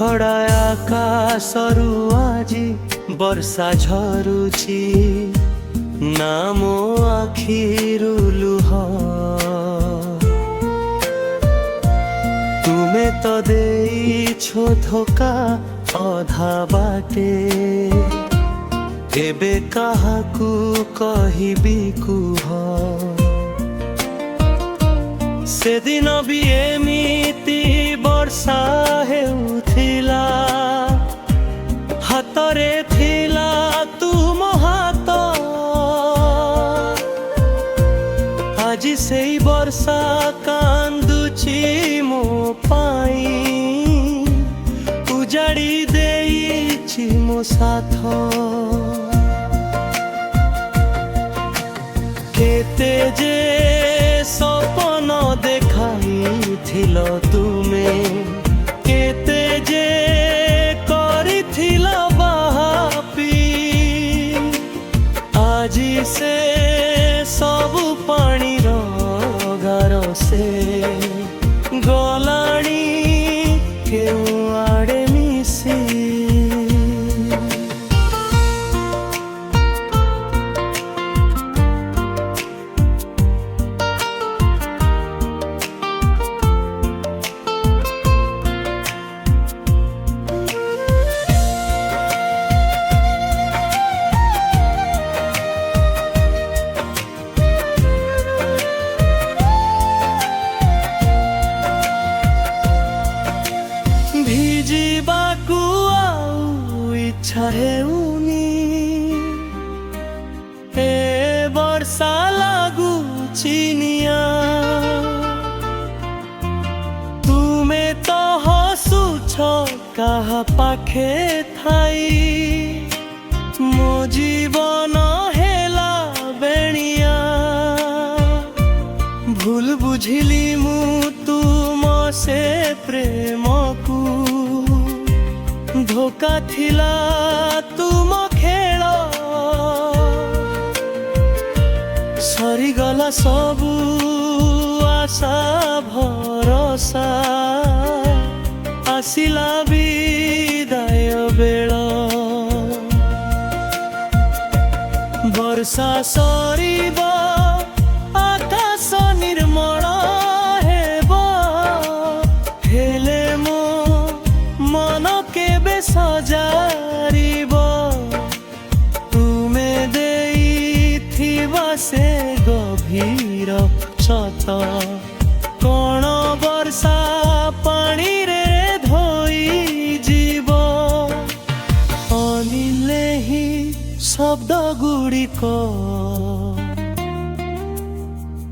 ଖଡ଼ା ଆକାଶରୁ ଆଜି ବର୍ଷା ଝରୁଛି, ନା ମୋ ଆଖିରୁ ଲୁହ। ତୁମେ ତ ଦେଇଛ ଧୋକା ଅଧା ବାଟେ, ଏବେ କାହାକୁ କହିବି କୁହ। ସେଦିନ ବି ଏମିତି ବର୍ଷା ହେଉଥିଲା, ହାତରେ ଥିଲା ତୁମ ହାତ। ଆଜି ସେଇ ବର୍ଷା କାନ୍ଦୁଛି ମୋ ପାଇଁ, ଉଜାଡ଼ି ଦେଇଛି ମୋ ସାଥ। କେତେ ଯେ ସପନ দেখাইছিল তুমি, কেতে যে করিছিল বাহাপি। আজি সে সবু পানির গার সে গলাণী কেউ আড়ে মিশি। ଭିଜିବାକୁ ଆଉ ଇଚ୍ଛା ହେଉନି, ଏ ବର୍ଷା ଲାଗୁଛି ନିଆଁ। ତୁମେ ତ ହସୁଛ କାହା ପାଖେ ଥାଇ, ମୋ ଜୀବନ ହେଲା ବେଣିଆ। ଭୁଲ ବୁଝିଲି ମୁଁ ତୁମ ସେ ପ୍ରେମକୁ, ଧୋକା ଥିଲା ତୁମ ଖେଳ। ସରିଗଲା ସବୁ ଆଶା ଭରସା, ଆସିଲା ବିଦାୟ ବେଳ। ବର୍ଷା ସରିବ, ଆକାଶ ନିର୍ମଳ ହେବ, ହେଲେ ମୋ ମନ କେବେ ସଜାରିବ। ତୁମେ ଦେଇଥିବା ସେ ଗଭୀର କ୍ଷତ, କଣ ବର୍ଷା ପାଣିରେ ଧୋଇଯିବ। ଅନିଲେ ହିଁ ଶବ୍ଦ ଗୁଡ଼ିକ,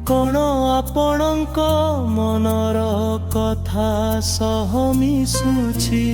କଣ ଆପଣଙ୍କ ମନର କଥା ସହ ମିଶୁଛି।